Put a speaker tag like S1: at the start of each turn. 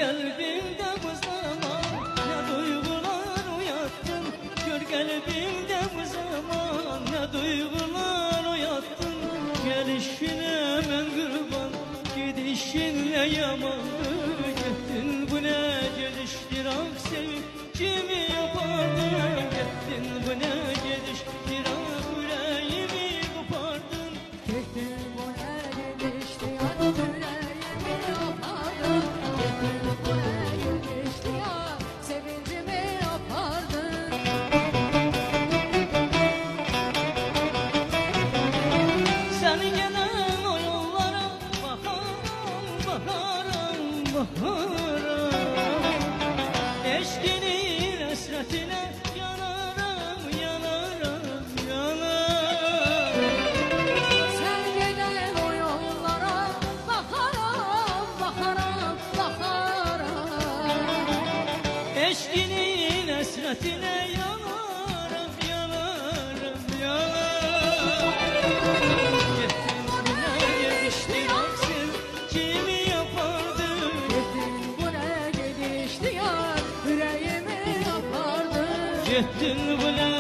S1: kalbimde bu zaman ne duygular uyattın. Gör kalbimde bu zaman ne duygular uyattın. Gelişine ben kurban, gidişinle yamandı. Gittin bu ne geliştir ak sevim, kimi yapardın? Gittin bu ne geliştir ak yüreğimi kopardın.
S2: Gittin bu ne geliştir ak yüreğimi yapardın. Gittin bu ne geliştir ak sevincimi yapardın.
S1: Sen gelen o yollara bakarım, bakarım, bakarım. Eşkinin hasretine yanarım, yanarım, yanarım.
S2: Sen gelen o yollara bakarım, bakarım, bakarım.
S1: Eşkinin hasretine yanarım, yanarım, yanarım. Gittin bu ne geliştir ak sev, kimi yapardın?
S2: Gittin bu ne gelişti yar yüreğimi yapardın.
S1: Gittin bu ne